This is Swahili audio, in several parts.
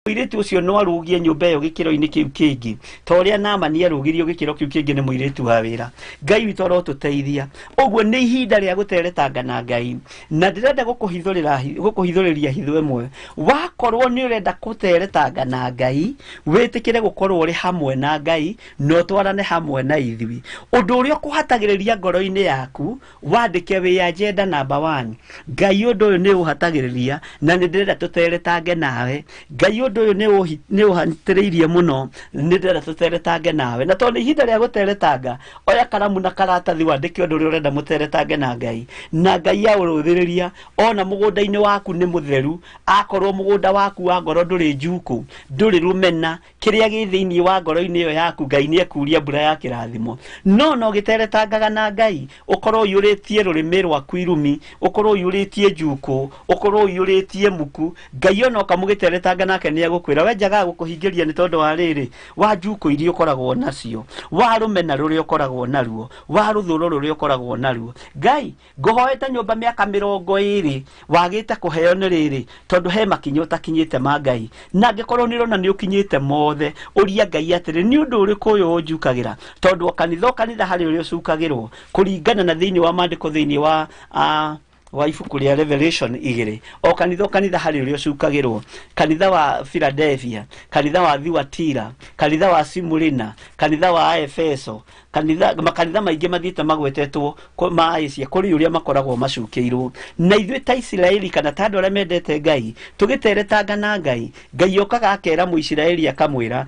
Muiritu ucio no arugie nyumba iyo gikiro-ini kiu kingi toria Naamani arugirio gikiro kiu kingi ni muiritu wa wira. Ngai witu arotuteithia. Uguo ni ihinda ria guteretanga na Ngai, na ndirenda gukuhithuriria hitho imwe. Wakorwo ni urenda guteretanga na Ngai, witikire gukorwo ri hamwe na Ngai, no twarane hamwe na ithui. Undu uria ukuhatagiriria ngoro-ini yaku, wandike wi agenda number 1. Ngai undu uyu ni uhatagiriria na ni ndirenda tuteretange nawe. Ngai undu uyu ni uhanitiriirie muno, ni ndirenda tuteretange nawe. Na tondu ihinda ria guteretanga, oya karamu na karatathi wandike undu uria urenda muteretange na Ngai. Na Ngai auruthiriria, ona mugunda-ini waku ni mutheru, akorwo mugunda waku wa ngoro nduri njuku, nduri rumena, kiria gi thiini wa ngoro-ini iyo yaku Ngai ni ekuria mbura ya kirathimo. No giteretangaga na Ngai, ukorwo yuritie rurimi rwaku irumi, ukorwo yuritie njuku, ukorwo yuritie muku, Ngai ona ukamugiteretanga nake ni agukwira we njaga gukuhingiria ni tondu wa riri wa njuku iria ukoragwo nacio, wa rumena ruria ukoragwo naruo, wa ruthuro ruria ukoragwo naruo. Ngai nguhoete nyumba miaka 20 wagite kuheo ni riri tondu he makinyo utakinyite ma Ngai, na ngikorwo ni rona ni ukinyite mothe uria Ngai atiri ni undu uriku uyu unjukagira tondu kanitha hari uria ucukagirwo kuringana na thiini wa mandiko thiini wa ibuku ria Revelation 2. O kanitha hari uria ucukagirwo, kanitha wa Philadelphia, kanitha wa Thyatira, kanitha wa Smyrna, kanitha wa Efeso, makanitha maingi mathiite magwetetwo ma Asia kuri uria makoragwo macukiirwo. Na ithuĩ ta Isiraeli kana ta andu aria mendete Ngai tugiteretanga na Ngai, Ngai okaga akera Muisiraeli akamwira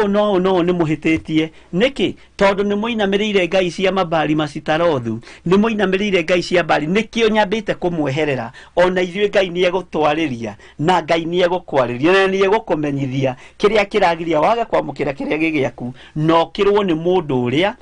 no ni muhititie niki tondu ni muinamirire ngai cia mabali Masitarothu, ni muinamirire ngai cia Bali, nikio nyambite kumweherera. Ona ithuĩ Ngai ni egutwariria na Ngai ni egukwariria na ni egukumenyithia kiria kiragiria wage kwamukira kiria gigiaku no kirwo ni mundu uria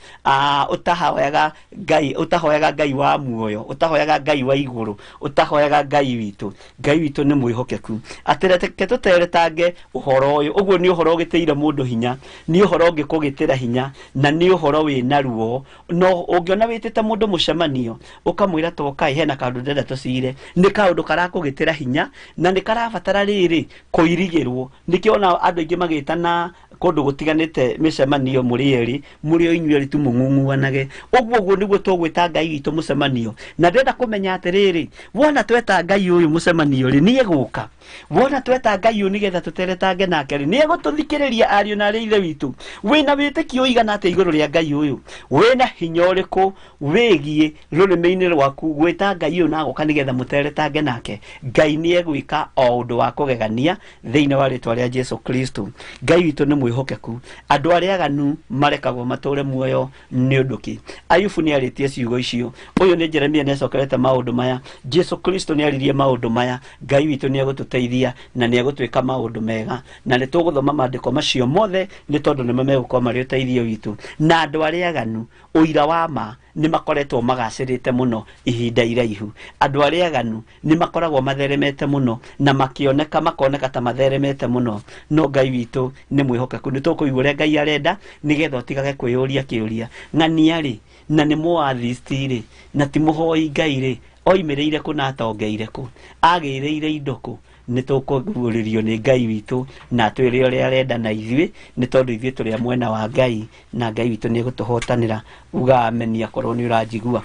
utahoyaga Ngai wa muoyo, utahoyaga Ngai wa iguru, utahoyaga Ngai witu ni mwihokeku. Atireke tuteretange uhoro uyu. Uguo ni uhoro ugitiire mundu hinya, ni uhoro ungikugitira hinya, na ni uhoro wina ruo. No ungiona witite mundu mucemanio ukamwira tokai hena kandu ndenda tucire, ni kaundu karakugitira hinya na ni karabatara riri kuirigirwo. Nikiona andu aingi magitana kundu gutiganite micemanio muri eri muri o inyueri tu mung'ung'uanage. Uguo niguo tugwita Ngai witu mucemanio, na ndenda kumenya atiriri wona tweta Ngai uyu mucemanio ri ni eguka, wona tweta Ngai uyu nigetha tuteretange nake ri ni egututhikiriria ariu na ari ithe witu. Wina witikio igana ate iguru ria Ngai uyu, wina hinya uriku wigie rurimi-ini rwaku gwita Ngai uyu na agoka nigetha muteretange nake. Ngai ni egwika o undu wa kugegania thiini wa ritwa ria Jesu Kristo. Ngai witu ni mwihokeku. Andu aria aganu marekagwo mature muoyo ni unduki. Ayubu ni aritie ciugo icio, uyu ni Jeremia ni acokerete maundu maya, Jesu Kristo ni aririe maundu maya. Ngai witu ni egututeithia na ni egutwika maundu mega, na ni tuguthoma maandiko macio mothe ni tondu ni megukorwo mari uteithio witu. Na andu aria aganu uira wa ma ni makoretwo magacirite muno ihinda iraihu. Andu aria aganu ni makoragwo matheremete muno na makoneka ta matheremete muno. No Ngai witu ni mwihokeku. Ni tukuigua uria Ngai arenda nigetha utigage kwiyuria kiuria ng'ania ri na ni muathist ri na ti muhoi Ngai ri oimiriire ku na atongeire ku agiriire indo ku. Ni tukuguririo ni Ngai witu na twire uria arenda na ithui ni tondu ithui turi mwena wa Ngai na Ngai witu ni egutuhotanira. Uga amenia korwo ni uranjigua.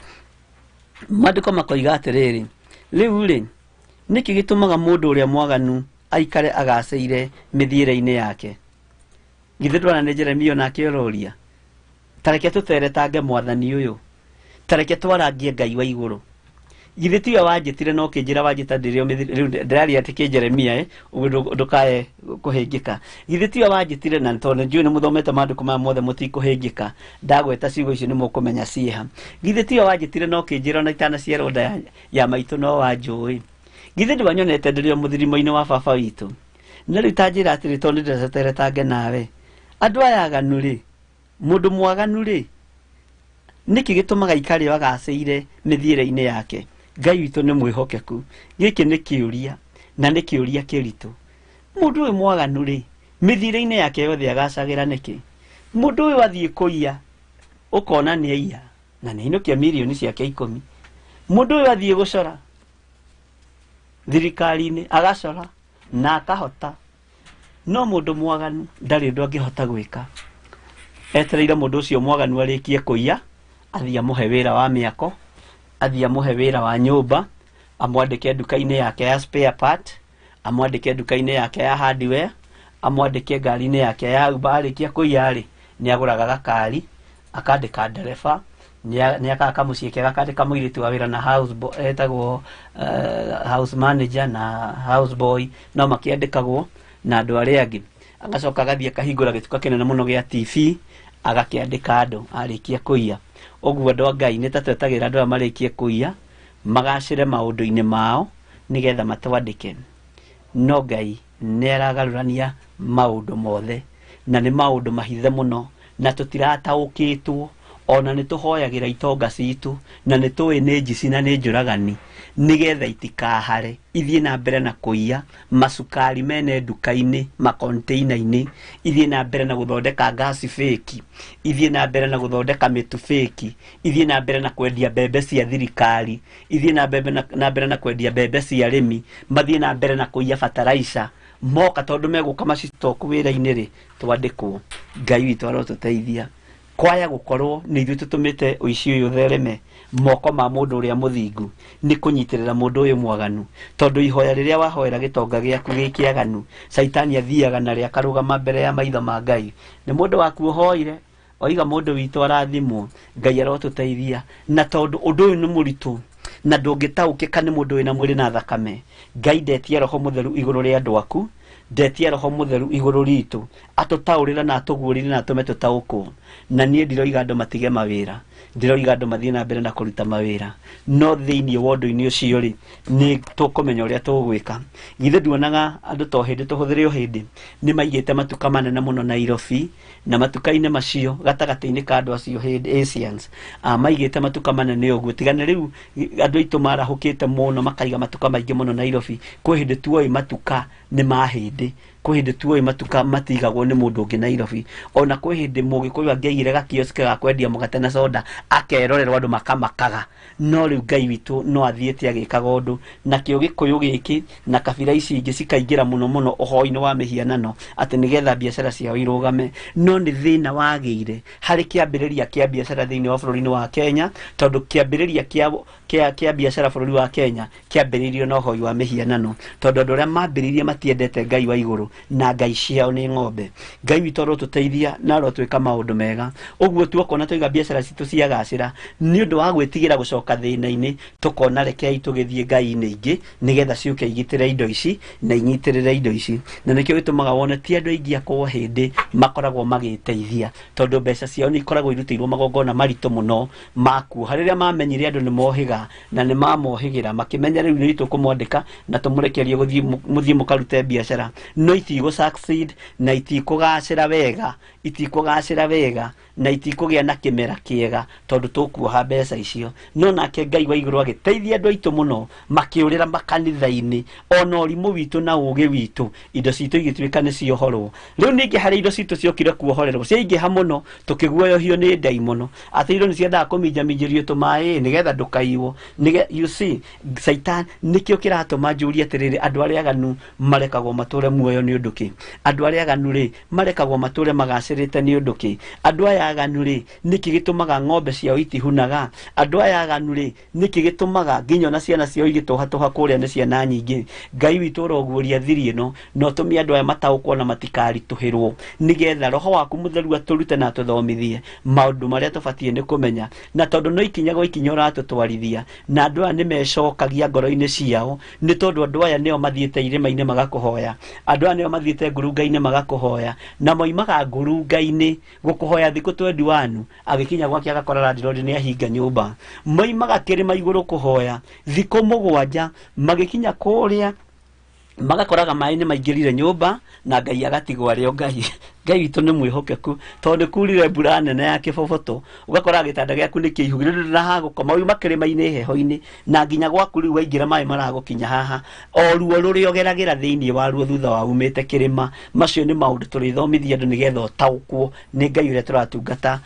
Maandiko makoiga atiriri riu ri niki gitumaga mundu uria mwaganu aikare agaceire mithiire-ini yake. Githe ndwana ni Jeremia nake uroria tareke tuteretange mwathani uyu, tareke twarangie Ngai wa iguru. Githe tiwe wanjitire no kinjira wanjita ndirio ndiraria ati ki Jeremia ndukae kuhingika. Githe tiwe wanjitire na tondu njui ni muthomete maandiko ma mothe mutikuhingika, ndagweta ciugo icio ni mukumenya cieha. Githe tiwe wanjitire no kinjira na itana ciero nda ya maitu no wanjui. Githe ndiwanyonete ndirio muthirimo-ini wa baba witu, na riu tanjira atiri tondu ndireteretange nawe. Andu aya aganu ri, mundu mwaganu ri niki gitumaga ikari wagaceire mithiire-ini yake. Ngai witu ni mwihokeku. Giki ni kiuria na ni kiuria kiritu. Mundu uyu mwaganu ri mithiire-ini yake yothe agacagira niki? Mundu uyu athie kuiya ukona ni aiya na ni inukia milioni ciake 10. Mundu uyu athie gucora thirikari-ini agacora na akahota no mundu mwaganu ndari ndu angihota gwika etereire mundu ucio mwaganu arikie kuiya athia muhe wira wa miako athia muhe wira wa nyumba amwandike duka-ini yake ya spare part amwandike duka-ini yake ya hardware amwandike ngari-ini yake ya Uber arikia kuiya ri ni aguraga gakari akandika ndereba ni akaka muciĩ kega akandika mũirĩtu wa wĩra na house boy etagwo house manager na house boy no makĩandĩkagwo na andũ arĩa angĩ agacoka agathie akahingũra gĩtuka kĩnene mũno gĩa TV agakĩandĩka andũ arĩkia kũiya ũguo andũ a Ngai nĩ ta twetagĩra andũ arĩa marĩkie kũiya magacĩre maũndũ-inĩ mao nĩgetha matwandĩke no Ngai nĩ aragarũrania maũndũ mothe na nĩ maũndũ mahithe mũno na tũtirataũkĩtwo ona nĩ tũhoyagĩra itonga citũ na nĩ tũĩ nĩ njici na nĩ njũragani nĩgetha itikahare ithiĩ na mbere na kũiya macukari mene nduka-inĩ makonteina-inĩ ithiĩ na mbere na gũthondeka ngasi fake ithiĩ na mbere na gũthondeka mĩtu fake ithiĩ na mbere na kwendia mbembe cia thirikari ithiĩ na mbere na kwendia mbembe cia arĩmi mathiĩ na mbere na kũiya fertilizer moka tondũ megũka macitoku wĩra-inĩ rĩ twandĩkwo Ngai witũ arotũteithia kwaya gukorwo ni ithuĩ tũtũmĩte ũici ũyũ ũthereme moko ma mũndũ ũrĩa mũthingu nĩ kũnyitĩrĩra mũndũ ũyũ mwaganu tondũ ihoya rĩrĩa wahoera gĩtonga gĩaku gĩkĩaganu Saitani athiaga na rĩa karũgama mbere ya maitho ma Ngai nĩ mũndũ waku ũhoire oiga mũndũ witũ arathimwo Ngai arotũteithia na tondũ ũndũ ũyũ nĩ mũritũ na ndũngĩtaũkĩka nĩ mũndũ wĩna mwĩrĩ na thakame Ngai ndetie roho mũtheru igũrũ rĩa andũ aku ndetie roho mũtheru igũrũ ritũ atũtaũrĩra na atũguũrĩre na atũme tũtaũkwo na niĩ ndiroiga andũ matige mawĩra ndiroiga andũ mathiĩ na mbere na kũruta mawĩra no thĩinĩ wa ũndũ-inĩ ũcio rĩ nĩ tũkũmenya ũrĩa tũgwĩka githĩ nduonaga andũ to hĩndĩ tũhũthĩre o hĩndĩ nĩ maigĩte matuka manene mũno Nairobi na matuka-inĩ macio gatagatĩ-inĩ ka andũ acio hĩndĩ Asians maigĩte matuka manene ũguo tigana rĩu andũ aitũ marahũkĩte mũno makaiga matuka maingĩ mũno Nairobi kwĩ hĩndĩ tuoĩ matuka nĩ mahĩndĩ kwĩ hĩndĩ tuoĩ matuka matigagwo nĩ mũndũ ũngĩ Nairobi ona kwĩ hĩndĩ Mũgĩkũyũ angĩaigire gakioski ga kwendia mũgate na soda akerorerwo andũ makamakaga no rĩu Ngai witũ no athiĩte agĩkaga ũndũ na kĩo Gĩkũyũ gĩkĩ na kabira ici ingĩ cikaingĩra mũno mũno ũhoi-inĩ wa mĩhianano atĩ nĩgetha biacara ciao irũgame no nĩ thĩna wagĩire harĩ kĩambĩrĩria kĩa biacara thĩinĩ wa bũrũri-inĩ wa Kenya tondũ kĩambĩrĩria kĩa biacara bũrũri wa Kenya kĩambĩrĩirio na ũhoi wa mĩhianano tondũ andũ arĩa mambĩrĩirie matiendete Ngai wa igũrũ na ngai ciao nĩ ng'ombe Ngai witũ arotũteithia na arotwĩka maũndũ mega ũguo tuokona tũiga biacara citũ ciagacĩra nĩ ũndũ wa gwĩtigĩra gũcoka thĩna-inĩ tũkona rekei tũgĩthiĩ Ngai-inĩ ingĩ nĩgetha ciũke igitĩre indo ici na inyitĩrĩre indo ici na nĩkĩo gĩtũmaga wone ti andũ aingĩ akorwo hĩndĩ makoragwo magĩteithia tondũ mbeca ciao nĩ ikoragwo irutĩirwo magongona maritũ mũno makuoha rĩrĩa mamenyire andũ nĩ mohĩga na nĩ mamohĩgĩra makĩmenya rĩu nĩ tũkũmwandĩka na tũmũrekerie mũthiĩ mũkarute biacara no itigũ succeed na itikũgacĩra wega na itikũgĩa na kĩmera kĩega tondũ tũkuoha mbeca icio no nake Ngai wa igũrũ agĩteithia andũ aitũ mũno makĩũrĩra makanitha-inĩ ona ũrimũ witũ na ũgĩ witũ indo citũ igĩtuĩka nĩ ciohorwo rĩu ningĩ harĩ indo citũ ciokire kuohorerwo ciaingĩha mũno tũkĩguoyohio nĩ ndaimono atĩ indo nĩ ciendaga kũminjaminjĩrio tũmaĩ nĩgetha ndũkaiywo you see Saitani nĩkĩo kĩratũma njũrie atĩrĩrĩ andũ arĩa aganu marekagwo matũre muoyo nĩ ũndũ kĩ andũ arĩa aganu rĩ marekagwo matũre magacĩrĩte nĩ ũndũ kĩ andũ aya aganu rĩ nĩkĩ gĩtũmaga ng'ombe ciao itihunaga andũ aya aganu rĩ nĩkĩ gĩtũmaga nginya na ciana ciao igĩtũhatũha kũrĩa nĩ ciana nyingĩ Ngai witũ ũroguũria thiri ĩno no tũmie andũ aya mataũkwo na matikaritũhĩrwo nĩgetha roho waku mũtheru atũrute na atũthomithie maũndũ marĩa tũbatiĩ nĩ kũmenya na tondũ no ikinya gwa ikinya ũratũtwarithia na andũ aya nĩ mecokagia ngoro-inĩ ciao nĩ tondũ andũ aya nĩo mathiĩte irĩma-inĩ magakũhoya andũ aya nĩo mathiĩte ngurunga-inĩ magakũhoya na moimaga ngurunga-inĩ gũkũhoya thikũ 21 agĩkinya gwake agakora landlord nĩ ahinga nyũmba moimaga kĩrĩma igũrũ kũhoya thikũ 7 magĩkinya kũrĩa magakoraga maĩ nĩ maingĩrire nyũmba na Ngai agatigwo arĩ o Ngai Ngai witũ nĩ mwĩhokeku tondũ kurire mbura nene ya kĩboboto ugakora gĩtanda gĩaku nĩ kĩihũgĩrĩru na ha gũkoma uma kĩrĩma-inĩ heho-inĩ na nginya gwaku rĩu waingĩra maĩ maragũkinya haha o ruo rũrĩa ũgeragĩra thĩinĩ wa ruo thutha wa umĩte kĩrĩma. Macio nĩ maũndũ tũrĩthomithia andũ nĩgetha ũtaũkwo nĩ Ngai ũrĩa tũratungata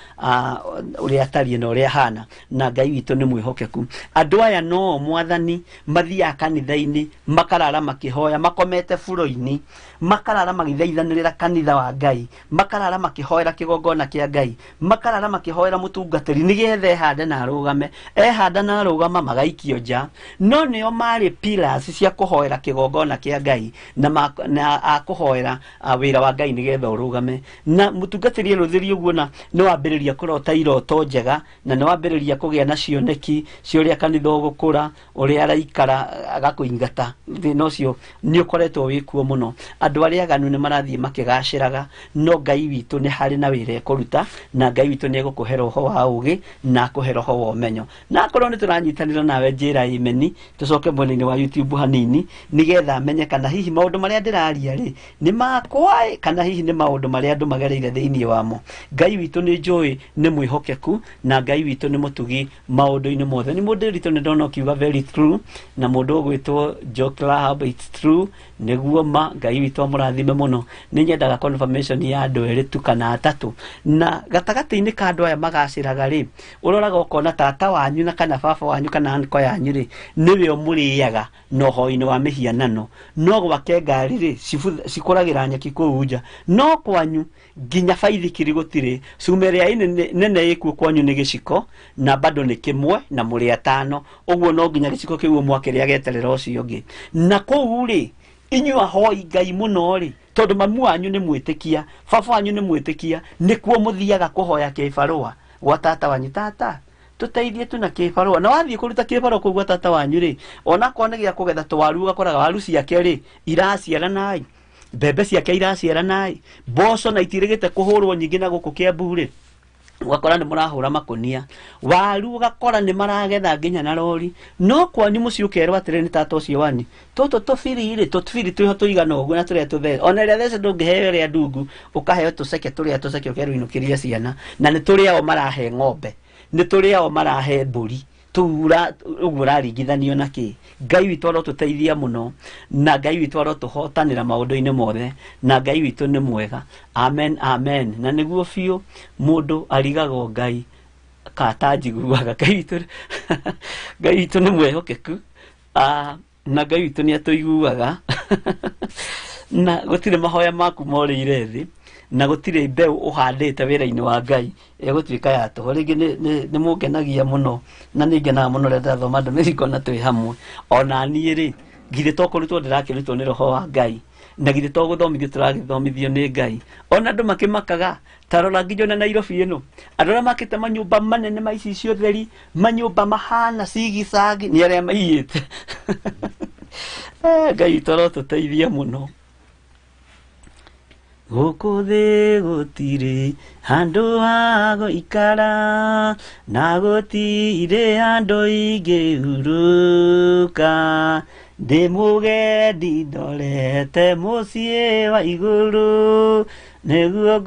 ũrĩa atariĩ na ũrĩa hana, na Ngai witũ nĩ mwĩhokeku. Andũ aya no mwathani mathiaga kanitha-inĩ makarara makĩhoya makomete buro-inĩ, makarara magĩthaithanĩrĩra kanitha wa Ngai, makarara makĩhoera kĩgongona kĩa Ngai, makarara makĩhoera mũtungatĩri nĩgetha ehande na arũgame, ehanda na arũgama magaikio nja. No nĩo marĩ pillars cia kũhoera kĩgongona kĩa Ngai na akũhoera wĩra wa Ngai nĩgetha ũrũgame. Na mũtungatĩri erũthĩrio ũguo na nĩ wambĩrĩria kũrota iroto njega na nĩ wambĩrĩria kũgĩa na cioneki cia ũrĩa kanitha ũgũkũra, ũrĩa araikara agakũingata. Thĩna ũcio nĩ ũkoretwo wĩ kuo mũno. Andũ arĩa aganu nĩ marathiĩ makĩgacĩraga, no Ngai witũ nĩ harĩ na wĩra ekũruta, na Ngai witũ nĩ egũkũhe roho wa ũgĩ na akũhe roho wa ũmenyo. Na akorwo nĩ tũranyitanĩra nawe njĩra imeni, tũcoke mwena-inĩ wa YouTube hanini nĩgetha amenye kana hihi maũndũ marĩa ndĩraria rĩ nĩ makwa kana hihi nĩ maũndũ marĩa andũ magereire thĩinĩ wamo. Ngai witũ nĩ njũĩ nĩ mwĩhokeku na Ngai witũ nĩ mũtugi maũndũ-inĩ mothe. Nĩ mũndũ ritũ nĩ ndona ũkiuga very true, na mũndũ ũgwĩtwo Jock Lahab it's true, nĩguo ma. Ngai witũ amũrathime mũno. Nĩ nyendaga confirmation ya andũ erĩ tu kana atatũ, na gatagatĩ-inĩ ka andũ aya magacĩraga rĩ ũroraga ũkona tata wanyu na kana baba wanyu kana anko yanyu rĩ nĩwe ũmũrĩaga na ũhoi-inĩ wa mĩhianano, no gwake ngari rĩ cikũragĩra nyeki kũu nja, no kwanyu nginya baithikiri gũtirĩ. Cuma ĩrĩa nene ĩkuo kwanyu nĩ gĩciko na bado nĩ kĩmwe na mũrĩ atano, ũguo no nginya gĩciko kĩu mwakĩrĩa geterera ũcio ũngĩ. Na kũu rĩ inyuĩ ahoi Ngai mũno rĩ tondũ mamu wanyu nĩ mwĩtĩkia, baba wanyu nĩ mwĩtĩkia, nĩkuo mũthiaga kũhoya kĩbarũa gwa tata wanyu. Tata tũteithie tu na kĩbarũa, na wathiĩ kũruta kĩbarũa kũu gwa tata wanyu rĩ onakorwo nĩ gĩa kũgetha tũwaru ũgakoraga waru ciake rĩ iraciarana, mbembe ciake iraciarana, mboco na itirĩgĩte kũhũrwo nyingĩ na gũkũ Kiambu rĩ ugakora nĩ mũrahũra makonia, waru ugakora nĩ maragetha nginya na rori. No kwanyu mũciĩ ũkerwo atĩrĩ nĩ tata ũcio wanyu tũtũ tũbiri twĩho tũigana ũguo na tũrĩa tũthece, ona rĩrĩa thece ndũngĩheo rĩa ndungu ũkaheo tũceke tũrĩa tũceke ũkerũinũkĩria ciana, na nĩ tũrĩao marahe ng'ombe, nĩ tũrĩao marahe mbũri. Tuura ũguo ũraringithanio na kĩ? Ngai witũ arotũteithia mũno na Ngai witũ arotũhotanĩra maũndũ-inĩ mothe, na Ngai witũ nĩ mwega. Amen, amen. Na nĩguo biũ mũndũ arigagwo Ngai kata njiguaga. Ngai witũ nĩ mwĩhokeku na Ngai witũ nĩ atũiguaga na gũtirĩ mahoya maku morĩire thĩ, na gũtirĩ mbeũ ũhandĩte wĩra-inĩ wa Ngai egũtuĩka ya tũhũ. Rĩngĩ nĩ mũngenagia mũno na nĩ ngenaga mũno rĩrĩa ndathoma ndũmĩrĩri ngona twĩ hamwe. Ona niĩ rĩ githĩ to kũrutwo ndĩrakĩrutwo nĩ roho wa Ngai, na githĩ to gũthomithio tũragĩthomithio nĩ Ngai. Ona andũ makĩmakaga ta rora nginya na Nairobi ĩno andũ arĩa makĩte manyũmba manene ma icicio theri, manyũmba mahana cigicagi nĩ arĩa maiyĩte. Ngai witũ arotũteithia mũno. Gũkũ thĩ gũtirĩ handũ ha gũikara na gũtirĩ handũ ingĩhurũka, ndĩ mũgendi ndorete mũciĩ wa igũrũ, nĩguo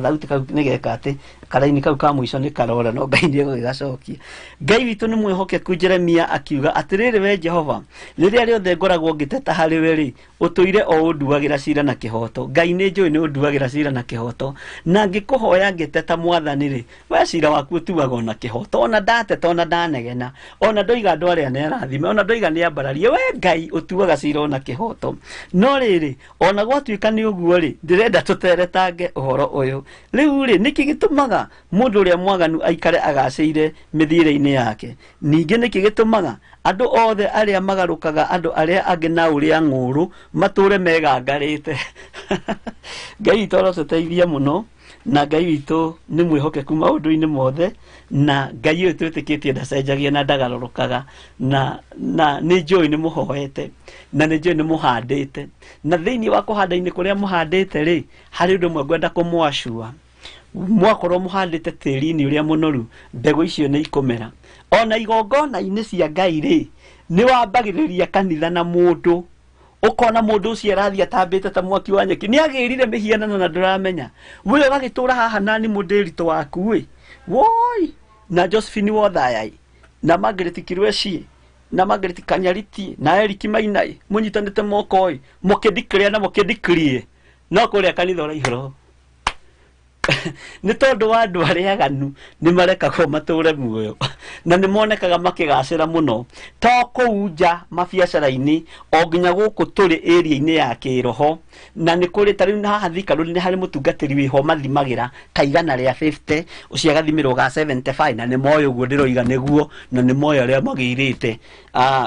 thauti kau nĩgeka atĩ karaini kau ka mũico nĩ karora, no Ngai nĩ egũgĩgacokia. Ngai witũ nĩ mwĩhokeku. Jeremia akiuga atĩrĩrĩ we Jehova, rĩrĩa rĩothe ngoragwo ngĩteta harĩ we rĩ ũtũire o ũnduagĩra cira na kĩhoto. Ngai nĩ njũĩ nĩ ũnduagĩra cira na kĩhoto, na ngĩkũhoya ngĩteta Mwathani rĩ we cira waku ũtuaga na kĩhoto. Ona ndateta ona ndanegena ona ndoiga andũ arĩa nĩ arathime ona ndoiga nĩ ambararie, we Ngai ũtuaga cira na kĩhoto. No rĩrĩ ona gwatuĩka nĩ ũguo rĩ ndĩrenda tũteretange ũhoro ũyũ. Rĩu rĩ nĩkĩ gĩtũmaga mũndũ ũrĩa mwaganu aikare agacĩire mĩthiĩre-inĩ yake? Ningĩ nĩkĩ gĩtũmaga andũ othe arĩa magarũkaga andũ arĩa angĩ na ũrĩa ng'ũrũ matũre megangarĩte? Ngai witũ arotũteithia mũno na Ngai witũ nĩ mwĩhokeku maũndũ-inĩ mothe, na Ngai ũyũ twĩtĩkĩtie ndacenjagia na ndagarũrũkaga, na nĩ njũĩ nĩ mũhoete na nĩ njũĩ nĩ mũhandĩte, na thĩinĩ wa kũhanda-inĩ kũrĩa mũhandĩte rĩ harĩ ũndũ ũmwe ngwenda kũmwacua. Mwakorwo mũhandĩte tĩri-inĩ ũrĩa mũnoru mbegũ icio nĩ ikũmera. Ona igongona-inĩ cia Ngai rĩ nĩ wambagĩrĩria kanitha na mũndũ ukona mundu ucio arathia tambite ta mwaki wa nyeki ni agirire mihianano na nduramenya we ugagitura haha nani mundirito waku we woi na Josephine Wothayai na Margaret Kirweshi na Margaret Kanyariti na Eric Mainai munyitanite moko mukidikria na mukidikrie no kuria kanitha ora ihoro ni tondu wa andu aria aganu ni marekagwo mature muoyo na ni monekaga makigacira muno to kuunja mabiacara-ini o nginya guku turi area-ini ya kiroho na ni kuri tari na haha Thikaru ni hari mutungatiri wiho mathimagira kaigana ria 50 ucio agathimirwo ga 75 na ni moyo guo ndiroiga niguo na ni moyo aria magirite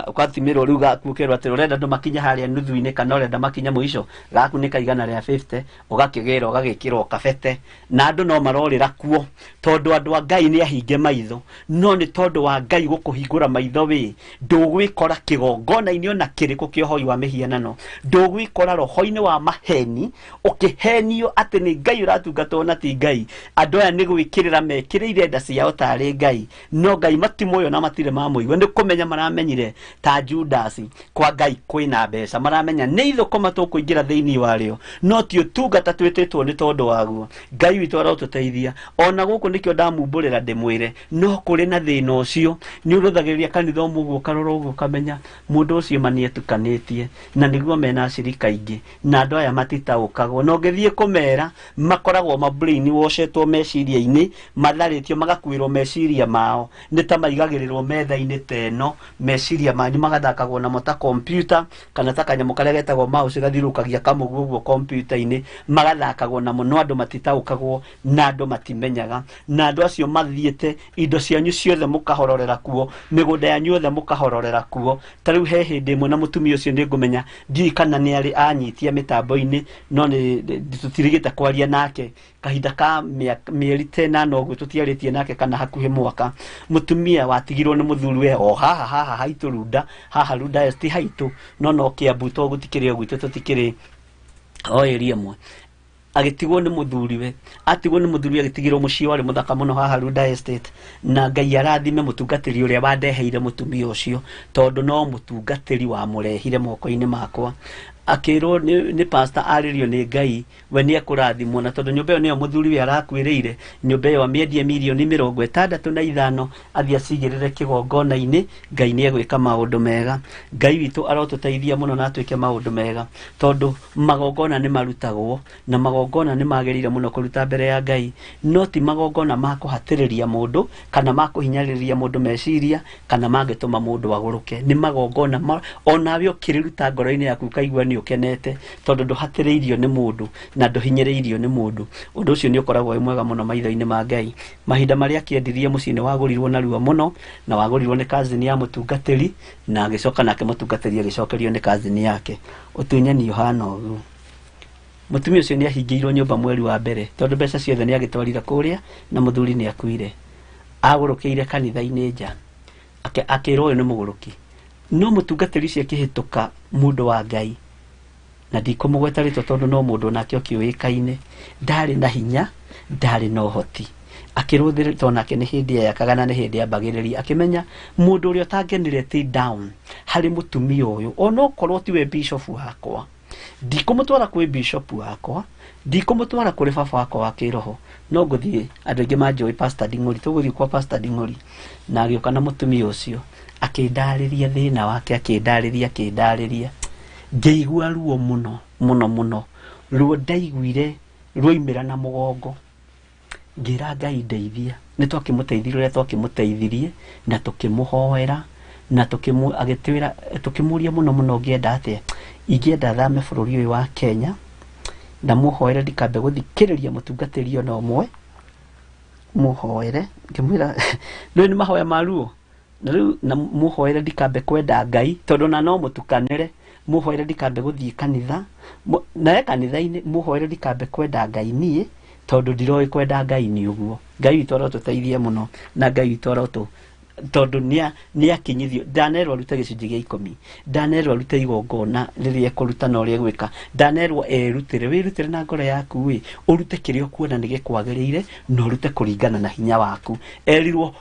ukathimirwo riu gakukerwo ati urenda ndu makinya haria nuthu-ini kana urenda makinya muico gaku ni kaigana ria 50 ugakigira ugagikirwo kabete na andu no marorira kuo tondu andu a Ngai ni ahinge maitho no ni tondu wa Ngai gukuhingura maitho wi ndugwikora kigongona-ini ona kiriko kiohoi wa mihianano ndugwikora roho-ini wa maheni ukihenio ati ni Ngai uratungatwo na ti Ngai andu aya ni gwikirira mekiriire nda ciao tari Ngai no Ngai matimoyo na matire mamuigwa ni kumenya maramenyire ta Judas kwa Ngai kwina mbeca maramenya ni ithukuma tukuingira thiini wario no ti utungata twititwo ni tondu waguo Ngai witu arotuteithia ona guku nikio ndamumburira ndimwire no kuri na thina ucio ni uruthagiriria kanitha umuguo karora uguo kamenya mundu ucio manietukanitie na niguo mena acirika ingi na andu aya matitaukagwo no ngithie kumera makoragwo mabrain woshetwo meciria-ini matharitio magakuirwo meciria mao ni ta maigagirirwo metha-ini teno meciria manyu magathakagwo namo ta computer kana ta kanyamu karia getagwo mouse gathirukagia kamuguo guo computer-ini magathakagwo namo no andu matitaukagwo na andu matimenyaga na andu acio mathiete indo cianyu ciothe mukahororera kuo migunda yanyu yothe mukahororera kuo tariu he hindi imwe na mutumia ucio ni ngumenya ndii kana ni ari anyitia mitambo-ini no ni tutirigite kwaria nake kahinda ka mieri 10 uguo tutiaritie nake kana hakuhi mwaka mutumia watigirwo ni muthuriwe o haha haitu runda haha runda esti haitu no Kiambu to gutikire gwitu tutikire o area mwe agitigwo ni muthuriwe atigwo ni muthuri agitigirwo mucii wari muthaka muno haha Runda Estate na Ngai arathime mutungatiri uria wandeheire mutumia ucio tondu no mutungatiri wa murehire moko-ini makwa akirwo ni pastor aririo ni Ngai we ni ekurathimwo na tondu nyumba iyo niyo muthuriwe arakwiriire nyumba iyo amiendie milioni 65 athia cigirire kigongona-ini Ngai ni egwika maundu mega Ngai witu arotuteithia muno na atwike maundu mega tondu magongona ni marutagwo na magongona ni magirire muno kuruta mbere ya Ngai no ti magongona ma kuhatiriria mundu kana ma kuhinyariria mundu meciria kana mangituma mundu aguruke ni magongona onawe ukiriruta ngoro-ini yaku kaigua ni ukenete tondu nduhatiriirio ni mundu na nduhinyiriirio ni mundu undu ucio ni ukoragwo mwega muno maitho-ini ma Ngai mahinda maria kiendirie mucii ni wagurirwo na ruo muno na wagurirwo ni kazini ya mutungatiri na agicoka nake mutungatiri agicokerio ni kazini yake utunyani Yohana uguo mutumia ucio ni ahingiirwo nyumba mweri wa mbere tondu mbeca ciothe ni agitwarire kuria na muthuri ni akuire agurukiire kanitha-ini nja akirwo ni muguruki no mutungatiri cio kihituka mundu wa Ngai na ndikumugweta ritwa tondu no mundu nake okiuikaine ndari na hinya ndari na uhoti akiruthire tonake ni hindi ya kagana ni hindi ya bagiriri akimenya mundu uria tangenire ti down hari mutumia uyu ono korwo tiwe bishop wakwa ndikumutwara kwi bishop wakwa ndikumutwara kuri baba wakwa wa kiroho no nguthie andu ingi manjui pastor Ding'ori tuguthie kwa pastor Ding'ori na agioka na mutumia ucio akindariria thina wake akindariria ngeigua ruo muno ruo ndaiguire ruoimira na mugongo ngira Ngai ndeithia ni twakimuteithirie na tukimuhoera na agitwira tukimuria muno ngienda atia ingienda thame bururi uyu wa Kenya na muhoere ndikambe guthikiriria mutungatiri ona umwe muhoere ngimwira no ni mahoya maruo na muhoere ndikambe kwenda Ngai tondu na no mutukanire muhoere ndikambe guthii kanitha na kanitha-ini muhoere ndikambe kwenda Ngai nie tondu ndiroi kwenda Ngai ni uguo Ngai witu arotuteithie muno na Ngai witu arotu tondu ni akinyithio ndanerwo arute gicunji gia 10 ndanerwo arute igongona riria ekuruta na uria gwika ndanerwo wirutire na ngoro yaku wi urute kirio kuona ni gikwagiriire no urute kuringana na hinya waku erirwo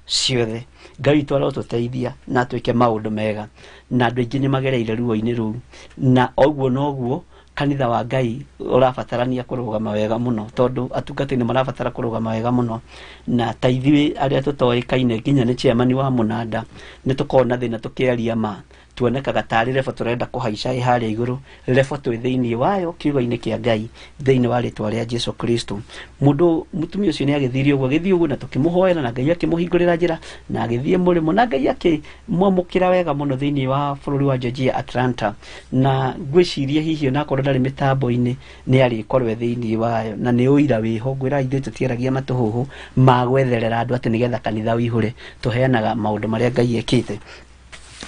ciothe. Ngai witũ arotũteithia na twĩke maũndũ mega, na andũ aingĩ nĩ magereire ruo-inĩ rũu, na ũguo noguo kanitha wa Ngai ũrabatarania kũrũgama wega mũno, tondũ atungatĩri marabatara kũrũgama wega mũno. Na ta ithuĩ arĩa tũtoĩkaine nginya nĩ chairman wa mũnanda nĩ tũkoragwo na thĩna tũkĩaria ma tuonekaga tarĩ lebo tũrenda kũhaica harĩa igũrũ, lebo twĩ thĩinĩ wayo kiugo-inĩ kĩa Ngai thĩinĩ wa rĩtwa rĩa Jesu Kristo. Mũtumia ũcio nĩ agĩthiire ũguo na tũkĩmũhoera na Ngai akĩmũhingũrĩra njĩra na agĩthiĩ mũrĩmo na Ngai akĩmwamũkĩra wega mũno thĩinĩ wa bũrũri wa Georgia, Atlanta. Na ngwĩciria hihi onakorwo ndarĩ mĩtambo-inĩ nĩ arĩkorwo thĩinĩ wayo, na nĩ ũira wĩho. Ngwĩra ithuĩ tũtiaragia matũhũhũ ma gwetherera andũ atĩ nĩgetha kanitha ũihũre, tũheanaga maũndũ marĩa Ngai ekĩte,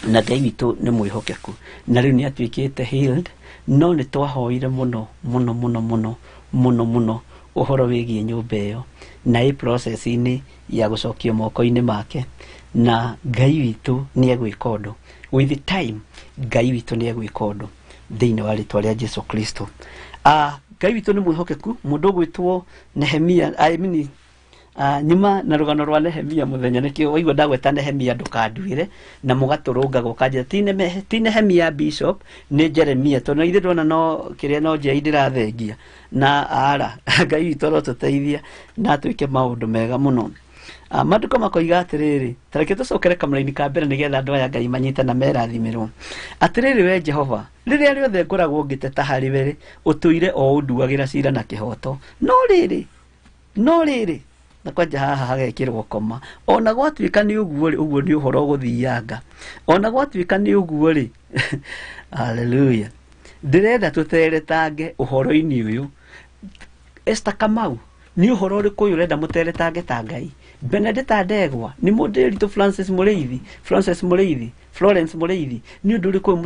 na Ngai witũ nĩ mwĩhokeku, na rĩu nĩ atuĩkĩte healed. No nĩ twahoire mũno mũno mũno mũno mũno mũno ũhoro wĩgiĩ nyũmba ĩyo, na ĩ process-inĩ ya gũcokio moko-inĩ make, na Ngai witũ nĩ egwĩka ũndũ with time. Ngai witũ nĩ egwĩka ũndũ thĩinĩ wa rĩtwa rĩa Jesu Kristo. Ngai witũ nĩ mwĩhokeku. Mũndũ ũgwĩtwo Nehemia, nyuma na rũgano rwa Nehemia mũthenya nĩkĩo waigua ndagweta Nehemia ndũkanduĩre na mũgatũrũngaga ũkanjĩra ti Nehemia bishop, nĩ Jeremia, tondũ ithuĩ ndona no kĩrĩa no njĩra ndĩrathengia na Ngai witũ arotũteithia na twĩke maũndũ mega mũno. Maandĩko makoiga atĩrĩrĩ, ta reke tũcokere kamũra-inĩ ka mbere nĩgetha andũ aya Ngai manyite na merathimĩrwo. Atĩrĩrĩ we Jehova, rĩrĩa rĩothe ngoragwo ngĩteta harĩ we ũtũire o ũnduagĩra cira na kĩhoto, no rĩrĩ na kwanja haha hagekĩrwo koma, ona gwatuĩka nĩ ũguo rĩ, ũguo nĩ ũhoro ũgũthianga, ona gwatuĩka nĩ ũguo rĩ haleluya, ndĩrenda tũteretange ũhoro-inĩ ũyũ. Esther Kamau, nĩ ũhoro ũrĩkũ ũyũ ũrenda mũteretange ta Ngai? Benedetta Ndegwa, nĩ mũndũ ũritũ Florence Mũrĩithi, nĩ ũndũ ũrĩkũ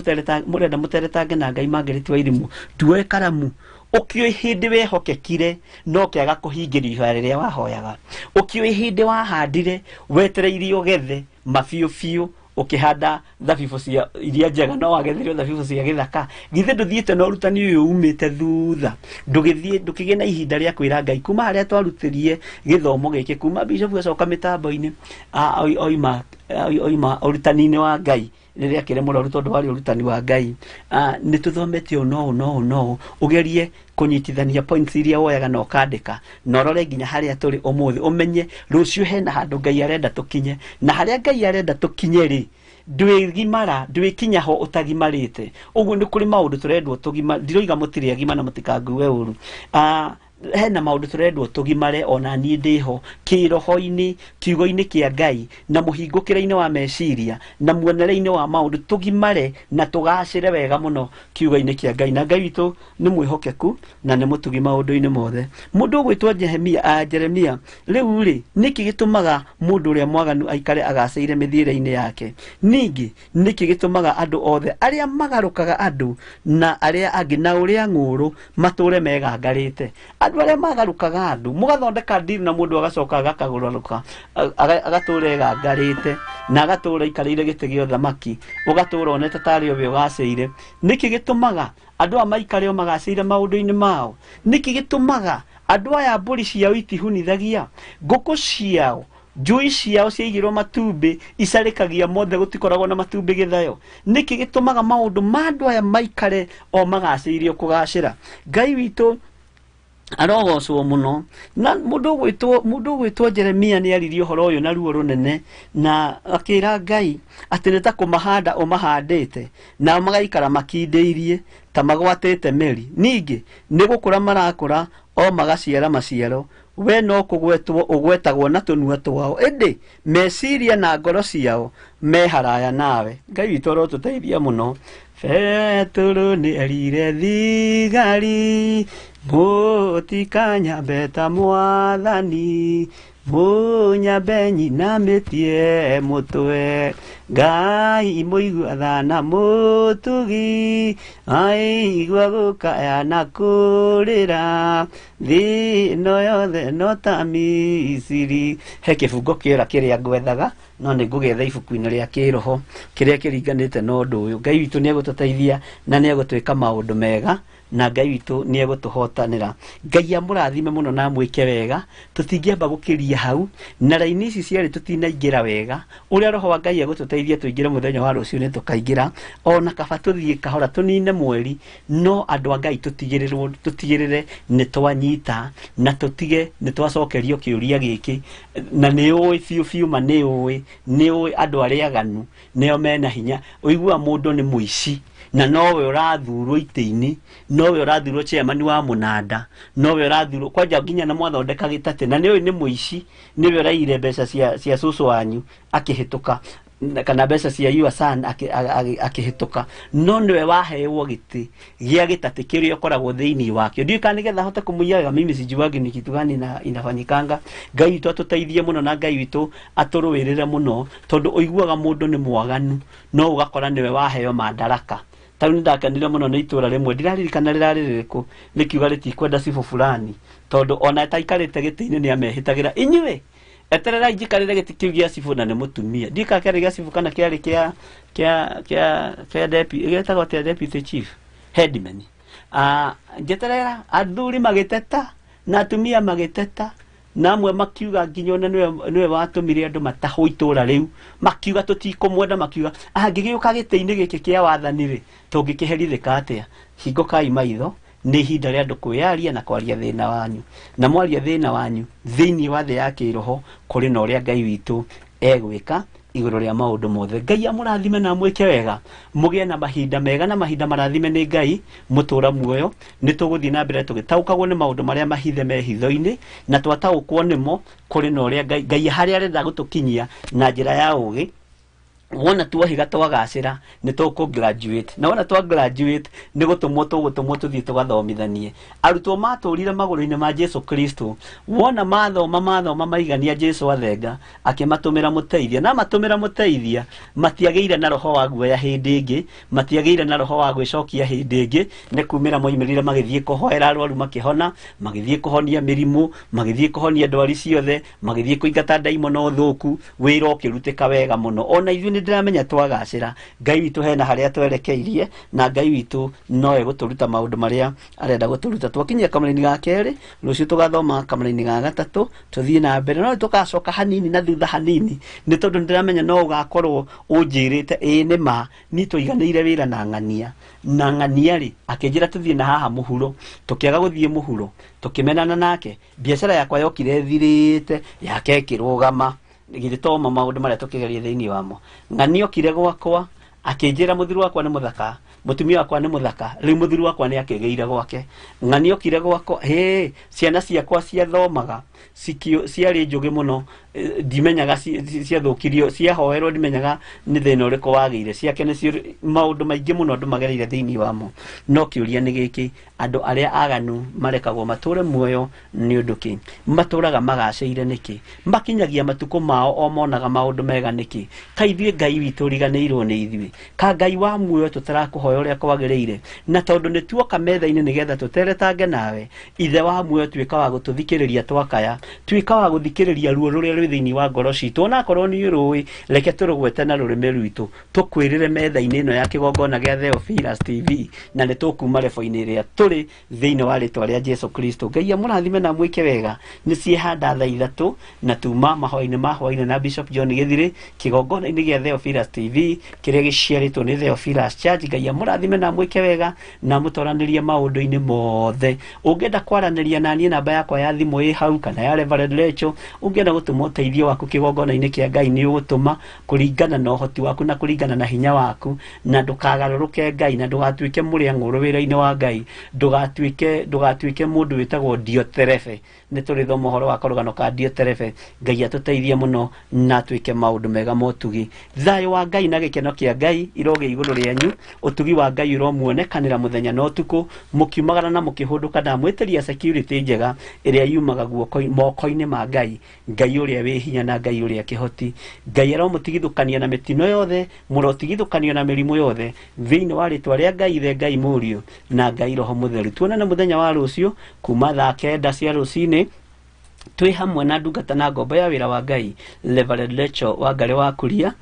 mũrenda mũteretange na Ngai? Margaret Wairimu, tuoe karamu. Ũkĩoĩ hĩndĩ wehokekire no kĩaga kũhingĩrio ihoya rĩrĩa wahoyaga, ũkĩoĩ hĩndĩ wahandire wetereire ũgethe mabiũ ũkĩhanda thabibũ cia iria njega no wagethirio thabibũ cia gĩthaka. Githĩ ndũthiĩte na ũrutani ũyũ umĩte thutha, ndũkĩgĩe na ihinda rĩa kwĩra Ngai kuma harĩa twarutĩrie gĩthomo gĩkĩ, kuma bishop acoka mĩtambo-inĩ oima ũrutani-inĩ wa Ngai rĩrĩa kĩrĩ mũrũaru tondũ warĩ ũrutani wa Ngai. Nĩ tũthomete no ũgerie kũnyitithania points iria woyaga na ũkandĩka na ũrore nginya harĩa tũrĩ ũmũthĩ, ũmenye rũciũ hena handũ Ngai arenda tũkinye, na harĩa Ngai arenda tũkinye rĩ ndwĩkinya ho ũtagimarĩte. Ũguo nĩ kũrĩ maũndũ tũrendwo tũgima, ndiroiga mũtirĩ agima na mũtikangue ũru, hena maũndũ tũrendwo tũgimare, ona niĩ ndĩho kĩroho-inĩ kiugo-inĩ kĩa Ngai na mũhingũkĩre-inĩ wa meciria na muonere-inĩ wa maũndũ, tũgimare na tũgacĩre wega mũno kiugo-inĩ kĩa Ngai. Na Ngai witũ nĩ mwĩhokeku na nĩ mũtugi maũndũ-inĩ mothe. Mũndũ ũgwĩtwo Jeremia, rĩu rĩ nĩkĩ gĩtũmaga mũndũ ũrĩa mwaganu aikare agacĩire mĩthiĩre-inĩ yake? Ningĩ nĩkĩ gĩtũmaga andũ othe arĩa magarũkaga andũ na arĩa angĩ na ũrĩa ng'ũrũ matũre megangarĩte? Andũ arĩa magarukaga andũ mũgathondeka deal na mũndũ agacoka agakagũrũka agatũra egangarĩte na agatũra ikarĩire gĩtĩ gĩa ũthamaki, ũgatũra onete tarĩ we ũgacĩire. Nĩkĩ gĩtũmaga andũ aya maikare o magacĩire maũndũ-inĩ mao? Nĩkĩ gĩtũmaga andũ aya mbũri ciao itihunithagia, ngũkũ ciao, njui ciao ciaigĩrwo matumbĩ icarĩkagia mothe gũtikoragwo na matumbĩ gĩthayo? Nĩkĩ gĩtũmaga maũndũ ma andũ aya maikare o magacĩire kũgacĩra? Ngai witũ arogocwo mũno. Na mũndũ ũgwĩtwo Jeremia nĩ aririe ũhoro ũyũ na ruo rũnene na akĩra Ngai atĩ nĩ ta kũmahanda ũmahandĩte na magaikara makindĩirie ta magwatĩte meri, ningĩ nĩ gũkũra marakũra o magaciara maciaro, we no kũgwetwo ũgwetagwo na tũnua twao, ĩndĩ meciria na ngoro ciao me haraya nawe. Ngai witũ arotũteithia mũno. Petero nĩ erire thigari mũtikanyambe ta Mwathani, mũnyambe nyina mĩtie mũtwe, Ngai mũigua thana mũtugi, aigua gũkaya na kũrĩra, thĩ ĩno yothe no ta Misiri. He kĩbungo kĩora kĩrĩa ngwethaga no nĩ ngũgetha ibuku-inĩ rĩa kĩroho kĩrĩa kĩringanĩte na ũndũ ũyũ. Ngai witũ nĩ egũtũteithia na nĩ egũtwĩka maũndũ mega na Ngai witũ nĩ egũtũhotanĩra. Ngai amũrathime mũno na mwĩke wega, tũtingĩamba gũkĩria hau na raini ici cierĩ tũtinaingĩra wega. Ũrĩa roho wa Ngai egũtũteithia tũingĩre mũthenya wa rũciũ nĩ tũkaingĩra, ona kaba tũthiĩ kahora tũnine mweri, no andũ a Ngai tũtigĩrĩre nĩ twanyita na tũtige nĩ twacokerio kĩũria gĩkĩ. Na nĩ ũĩ biũ ma nĩ ũĩ andũ arĩa aganu nĩo mena hinya. Ũigua mũndũ nĩ mũici na nowe ũrathurwo itĩ-inĩ, nowe ũrathurwo chairman wa mũnanda, nowe ũrathurwo kwanja nginya na mwathondeka gĩtatĩ, na nĩwe nĩ mũici, nĩwe ũraiyire mbeca cia cũcũ wanyu akĩhĩtũka, kana mbeca cia your son akĩhĩtũka, no nĩwe wahewa gĩtĩ gĩa gĩtatĩ kĩrĩa ũkoragwo thĩinĩ wakĩo. Ndiũĩ kana nĩgetha hote kũmũiyaga mimi sijuagi ni kitu gani inafanyikanga. Ngai witũ atũteithie mũno na Ngai witũ atũrũĩrĩre mũno, tondũ ũiguaga mũndũ nĩ mwaganu no ũgakora nĩwe waheo madaraka. Tau nĩndakenire mũno nĩ itũra rĩmwe, ndiraririkana rĩrarĩ rĩrĩkũ, rĩkiuga rĩtikwenda cibũ fulani, tondũ ona ataikarĩte gĩtĩ-inĩ nĩamehĩtagĩra. Inyuĩ etererai njikarĩre gĩtĩ kĩu gĩa cibũ na nĩ mũtumia. Ndiũĩ kana kĩarĩ gĩa cibũ kana kĩarĩ kĩa deputy chief headman. Njeterera athuri magĩteta na atumia magĩteta, na amwe makiuga nginya ona niwe watũmire andũ matahwo itũra rĩu, makiuga tũtikũmwenda, makiuga angĩgĩũka gĩtĩ-inĩ gĩkĩ kĩa wathani rĩ tũngĩkĩherithĩka atĩa. Hingũkai maitho, nĩ ihinda rĩa andũ kwĩyaria na kwaria thĩna wanyu, na mwaria thĩna wanyu thĩinĩ wa thĩ ya kĩroho, kũrĩ na ũrĩa Ngai witũ egwĩka igũrũ rĩa maũndũ mothe. Ngai amũrathime na mwĩke wega, mũgĩe na mahinda mega na mahinda marathime nĩ Ngai, mũtũra muoyo. Nĩ tũgũthiĩ na mbere tũgĩtaũkagwo nĩ maũndũ marĩa mahithe me hitho-inĩ, na twataũkwo nĩmo, kũrĩ na ũrĩa Ngai harĩa arenda gũtũkinyia na njĩra ya ũgĩ. Wona tuohiga twagacĩra nĩ tũkũ graduate, na wona twa graduate nĩ gũtũmwo tũthiĩ tũgathomithanie. Arutwo matũrire magũrũ-inĩ ma Jesu Kristo, wona mathoma maigania Jesu athenga akĩmatũmĩra mũteithia, na matũmĩra mũteithia matiagĩire na roho wa guoya hĩndĩ ĩngĩ, matiagĩire na roho wa gwĩcokia hĩndĩ ĩngĩ, nĩ kumĩra moimĩrire magĩthiĩ kũhoera arwaru makĩhona, magĩthiĩ kũhonia mĩrimũ, magĩthiĩ kũhonia ndwari ciothe, magĩthiĩ kũingata ndaimono thũku, wĩra ũkĩrutĩka wega mũno. Ona ithuĩ ndiramenya twagacĩra, Ngai witũ hena harĩa twerekeirie, na Ngai witũ no egũtũruta maũndũ marĩa arenda gũtũruta. Twakinyia kamũra-inĩ ga kerĩ, rũciũ tũgathoma kamũra-inĩ ga gatatũ, tũthiĩ na mbere. No tũgacoka hanini na thutha hanini, nĩ tondũ ndiramenya no ũgakorwo ũnjĩrĩte ĩĩ nĩ ma ni tũiganĩire wĩra na ng'ania, na ng'ania rĩ akĩnjĩra tũthiĩ na haha mũhuro, tũkĩaga gũthiĩ mũhuro, tũkĩmenana nake, biacara yakwa yokire thirĩte, yake ĩkĩrũgama, githitoma maũndũ marĩa tũkĩgeria thĩinĩ wamo. Ng'ania okire gwakwa akĩnjĩra mũthuri wakwa nĩ mũthaka, mũtumia wakwa nĩ mũthaka, rĩu mũthuri wakwa nĩ akĩgĩire gwake. Ng'ania okire gwakwa, ciana ciakwa ciathomaga ciarĩ njũgĩ mũno, ndimenyaga ciathũkirio, ciahoerwo ndimenyaga nĩ thĩna ũrĩkũ wagĩire, ciake nĩcio maũndũ maingĩ mũno andũ magereire thĩinĩ wamo. No kĩũria nĩ gĩkĩ, andũ arĩa aganu marekagwo matũre muoyo nĩ ũndũ kĩ? Matũraga magacĩire nĩkĩ? Makinyagia matukũ mao o monaga maũndũ mega nĩkĩ? Ka ithuĩ Ngai witũ riganĩirwo nĩ ithuĩ? Ka Ngai wa muoyo tũtarakũhoya ũrĩa kwagĩrĩire? Na tondũ nĩ tuoka metha-inĩ nĩgetha tũteretange nawe, ithe wa muoyo tuĩka wa gũtũthikĩrĩria twakaya, tuĩka wa gũthikĩrĩria ruo rũrĩa rwĩ thĩinĩ wa ngoro citũ. Ona akorwo nĩ ũrũĩ, reke tũrũgwete na rũrĩmĩ rwitũ, tũkwĩrĩre metha-inĩ ĩno ya kĩgongona gĩa Theophilus TV, na nĩ tũkuma rebo-inĩ ĩrĩa tũrĩ thĩinĩ wa rĩtwa rĩa Jesu Kristo. Ngai amũrathime na mwĩke wega. Nĩ ciehanda thaa ithatũ na tuma mahoya-inĩ ma hwaĩ-inĩ na Bishop John Gĩthirĩ, kĩgongona-inĩ gĩa Theophilus TV kĩrĩa gĩciarĩtwo nĩ Theophilus Church. Ngai amũrathime na mwĩke wega na mũtoranĩrie maũndũ-inĩ mothe. Ũngĩenda kwaranĩria na niĩ, namba yakwa ya thimũ ĩ hau, kana ya Reverend Rachel. Ũngĩenda gũtũma ũteithio waku kĩgongona-inĩ kĩa Ngai nĩ ũgũtũma kũringana na ũhoti waku na kũringana na hinya waku, na ndũkagarũrũke Ngai, na ndũgatuĩke mũrĩa ng'ũrũ wĩra-inĩ wa Ngai, ndũgatuĩke mũndũ wĩtagwo Dioterefe. Nĩ tũrĩ thoma ũhoro wa karũgano ka Dioterefe. Ngai atũteithie mũno na tuĩke maũndũ mega ma ũtugi. Thayũ wa Ngai na gĩkeno kĩa Ngai irogĩa igũrũ rĩanyu. Ũtugi wa Ngai ũromuonekanĩra mũthenya na ũtukũ, mũkiumagara na mũkĩhũndũka na mwĩtĩria security njega ĩrĩa yumaga moko-inĩ ma Ngai, Ngai ũrĩa wĩ hinya na Ngai ũrĩa kĩhoti. Ngai aromũtigithũkania na mĩtino yothe, mũrotigithũkanio na mĩrimũ yothe thĩinĩ wa rĩtwa rĩa Ngai Ithe, Ngai Mũriũ na Ngai Roho Mũtheru. Tuonane mũthenya wa rũciũ kuma thaa 9 cia rũcinĩ twi hamwe na ndungata na ngombo ya wira wa Ngai Reverend Rachel Wangari wa Kuria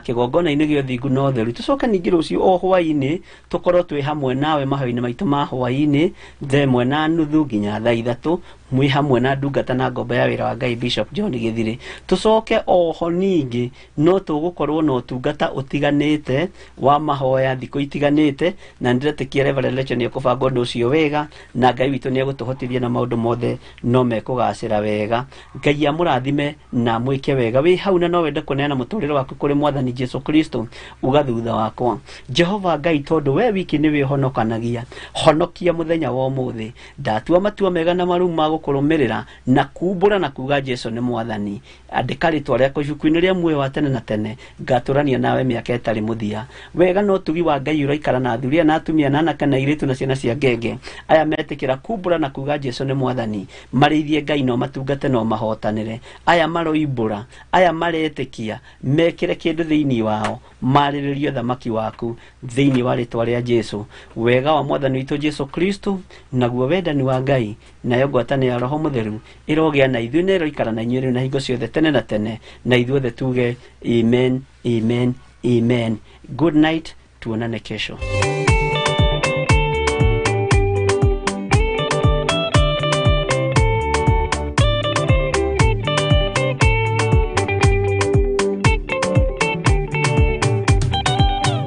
kigongona-inĩ gĩa ũthingu na ũtheru. Tucoke ningĩ rũciũ o hwaĩ-inĩ tũkorwo twi hamwe nawe mahoya-inĩ maitũ ma hwaĩ-inĩ thaa 1:30 nginya thaa 3 mwi hamwe na ndungata na ngombo ya wira wa Ngai Bishop John Githiri. Tucoke oho ningĩ no tũgũkorwo na ũtungata ũtiganĩte wa mahoya thikũ itiganĩte, na ndĩretĩkia Reverend Rachel nĩ ekũbanga ũndũ ũcio wega, na Ngai witũ nĩ egũtũhotithia na maũndũ mothe no mekũgacĩra wega. Ngai amũrathime na mwĩke wega. Wĩ hau na no wende kũneana mũtũrĩre waku kũrĩ Mwathani Jesu Kristo, uga thutha wakwa: Jehova Ngai, tondũ we wiki nĩwe ũhonokanagia, honokia mũthenya wa ũmũthĩ. Ndatua matua mega na maru ma gũkũrũmĩrĩra na kumbũra na kuga Jesu nĩ Mwathani. Andĩka rĩtwa rĩakwa ibuku-inĩ rĩa muoyo wa tene na tene, ngatũrania nawe mĩaka ĩtarĩ mũthia. Wega no ũtugi wa Ngai ũroikara na athuri na atumia na anake na airĩtu na ciana cia ngenge aya metĩkĩra kumbũra na kuga Jesu nĩ Mwathani, marĩithie Ngai no matungate no mahotanĩre. Aya maroimbũra, aya maretĩkia, mekĩre kĩndũ thĩinĩ wao, marĩrĩrie thamaki waku thĩinĩ wa rĩtwa rĩa Jesu. Wega wa Mwathani witũ Jesu Kristo, naguo wendani wa Ngai, nayo ngwatanĩro ya Roho Mũtheru ĩrogĩa na ithuĩ na ĩroikara na inyuĩ rĩu na hingo ciothe tene na tene, na ithuothe tuge amen, amen, amen. Good night, tuonane kesho.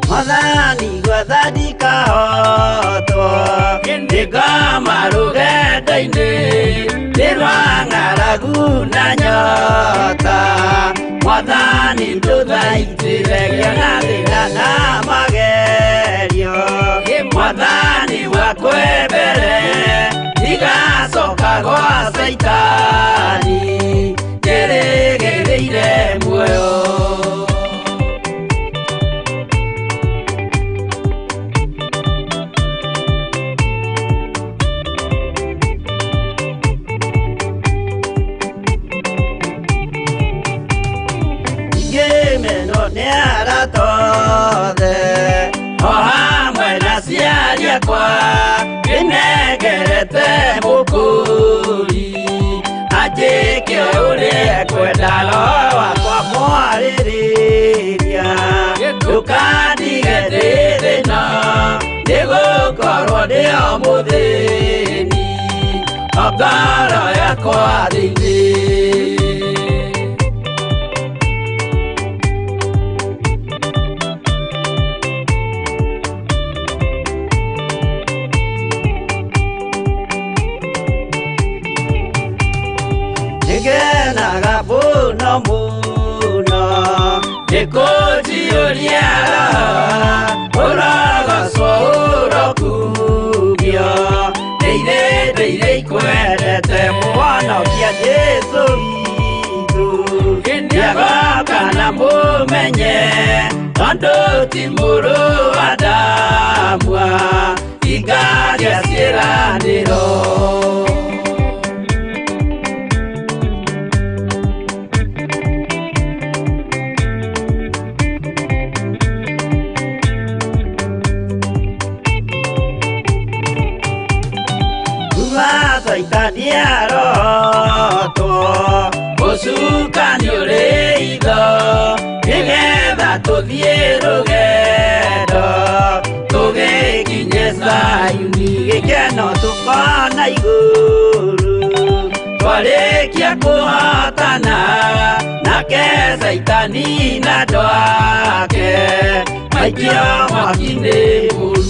Mwathani gwathani kahotwo ndĩngama rũgendo-inĩ nĩrwa ng'aragu na nyota. Mwathani ndũthaitĩre na thĩna na magerio, Mwathani wakwe mbere igacoka gwa Saitani ngĩrĩgĩrĩire muoyo. O hamwe na ciari akwa nĩnengerete mũkũri, anjĩke ũrĩa ekwenda Roho wakwa mwarĩrĩria. Ndũkandige ndĩ thĩna nĩgũkorwo ndĩ o mũthĩni, o ngoro yakwa thĩinĩ. Ngenaga mũno mũno ndĩkũnjiũria ũrogocwo ũrokugio, ndĩirĩ ikwendete mũhonokia Jesu witũ. Nĩagoka na mũmenye tondũ ti mũrũ wa ndamwa, hingagia ciĩranĩro. Saitani arotwo mũcukani ũrĩ itho, nĩgetha tũthiĩ rũgendo tũgĩkinye Zayuni, gĩkeno tũkona igũrũ twarĩkia kũhotana nake Saitani na andũ ake maikio mwaki-inĩ mũru.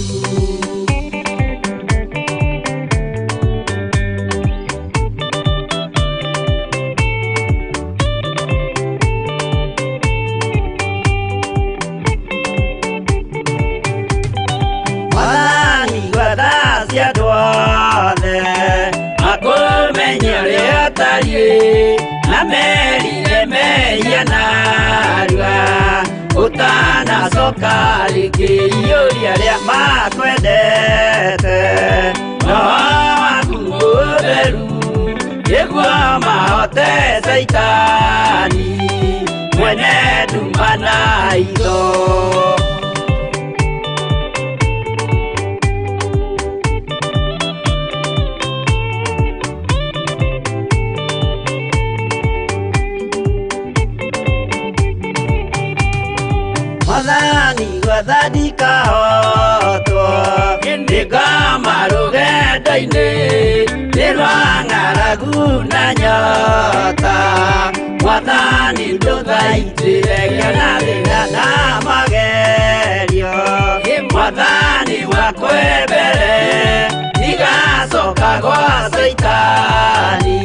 Na merire meia narua utanacoka rĩngĩ iũria rĩa makwendete, Roho waku mũtheru nĩguo mahote Saitani mwene nduma na itho. mwathani gwathadika hotwo ndikama rugendo-inĩ nĩrwang'aragu na nyota mwathani ndũthaitĩre ngĩona thĩna na magerio mwathani wakwe mbere igacoka gwa Saitani